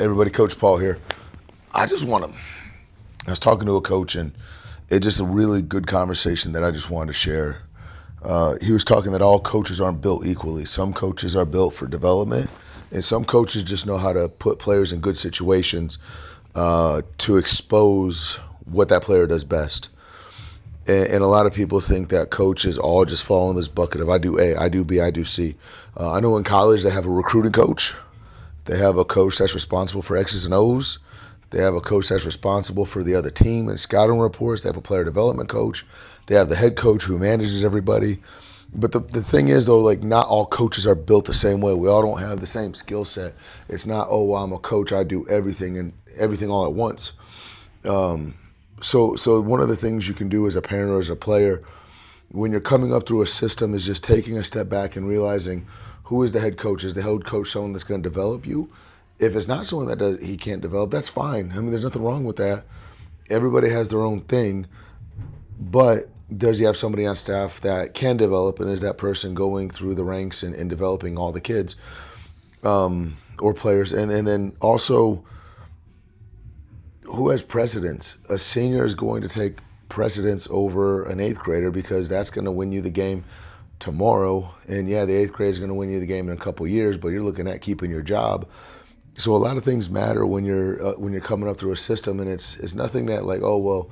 Everybody, Coach Paul here. I just want to. I was talking to a coach, and it's just a really good conversation that I just wanted to share. He was talking that all coaches aren't built equally. Some coaches are built for development, and some coaches just know how to put players in good situations to expose what that player does best. And a lot of people think that coaches all just fall in this bucket of I do A, I do B, I do C. I know in college they have a recruiting coach. They have a coach that's responsible for X's and O's. They have a coach that's responsible for the other team and scouting reports. They have a player development coach. They have the head coach who manages everybody. But the thing is, though, like not all coaches are built the same way. We all don't have the same skill set. It's not, oh, well, I'm a coach, I do everything and everything all at once. So one of the things you can do as a parent or as a player when you're coming up through a system is just taking a step back and realizing who is the head coach. Is the head coach someone that's going to develop you? If it's not someone he can't develop, that's fine. I mean, there's nothing wrong with that. Everybody has their own thing, but does he have somebody on staff that can develop, and is that person going through the ranks and developing all the kids or players? And then also, who has precedence? A senior is going to take precedence over an eighth grader because that's going to win you the game tomorrow. And yeah, the eighth grade is going to win you the game in a couple of years, but you're looking at keeping your job. So a lot of things matter when you're coming up through a system, and it's nothing that like, oh well,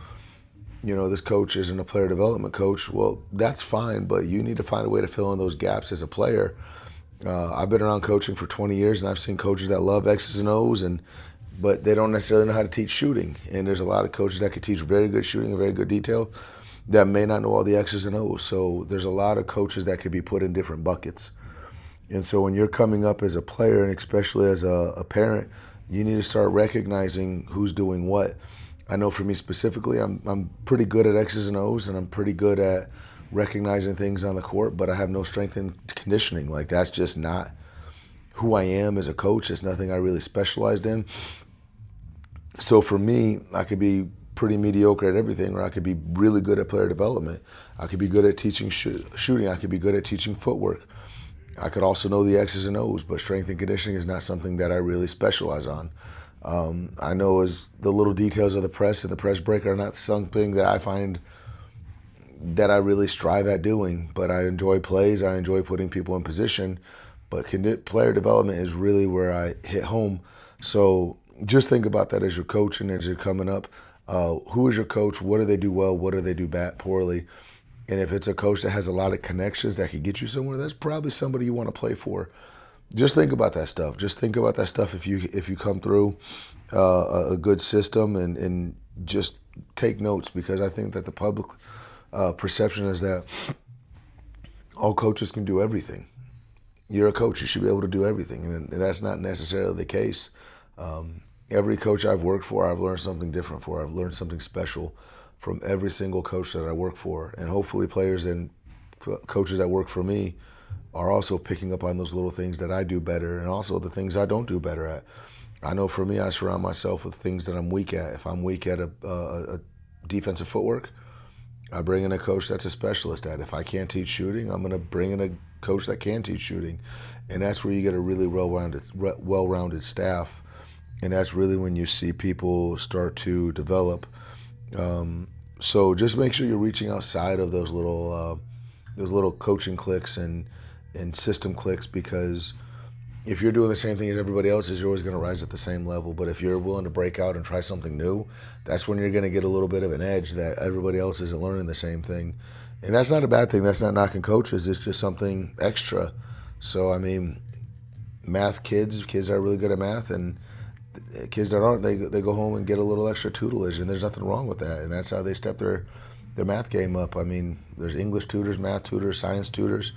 this coach isn't a player development coach. Well, that's fine, but you need to find a way to fill in those gaps as a player. I've been around coaching for 20 years, and I've seen coaches that love X's and O's, but they don't necessarily know how to teach shooting. And there's a lot of coaches that can teach very good shooting and very good detail that may not know all the X's and O's. So there's a lot of coaches that could be put in different buckets. And so when you're coming up as a player, and especially as a parent, you need to start recognizing who's doing what. I know for me specifically, I'm pretty good at X's and O's, and I'm pretty good at recognizing things on the court, but I have no strength in conditioning. Like, that's just not who I am as a coach. It's nothing I really specialized in. So for me, I could be pretty mediocre at everything, or I could be really good at player development. I could be good at teaching shooting. I could be good at teaching footwork. I could also know the X's and O's, but strength and conditioning is not something that I really specialize on. I know as the little details of the press and the press break are not something that I find that I really strive at doing, but I enjoy plays. I enjoy putting people in position, but player development is really where I hit home. So just think about that as you're coaching, as you're coming up. Who is your coach? What do they do well? What do they do poorly? And if it's a coach that has a lot of connections that could get you somewhere, that's probably somebody you want to play for. Just think about that stuff. Just think about that stuff if you come through a good system, and just take notes, because I think that the public perception is that all coaches can do everything. You're a coach, you should be able to do everything, and that's not necessarily the case. Every coach I've worked for, I've learned something different for. I've learned something special from every single coach that I work for, and hopefully players and coaches that work for me are also picking up on those little things that I do better, and also the things I don't do better at. I know for me, I surround myself with things that I'm weak at. If I'm weak at a defensive footwork, I bring in a coach that's a specialist at it. If I can't teach shooting, I'm going to bring in a coach that can teach shooting. And that's where you get a really well-rounded staff. And that's really when you see people start to develop. So just make sure you're reaching outside of those little coaching clicks and system clicks, because if you're doing the same thing as everybody else, you're always going to rise at the same level. But if you're willing to break out and try something new, that's when you're going to get a little bit of an edge that everybody else isn't learning the same thing. And that's not a bad thing. That's not knocking coaches. It's just something extra. So, I mean, math kids that are really good at math, and kids that aren't, they go home and get a little extra tutelage, and there's nothing wrong with that. And that's how they step their math game up. I mean, there's English tutors, math tutors, science tutors.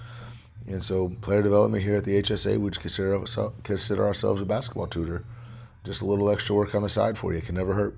And so player development here at the HSA, we consider ourselves a basketball tutor. Just a little extra work on the side for you. It can never hurt.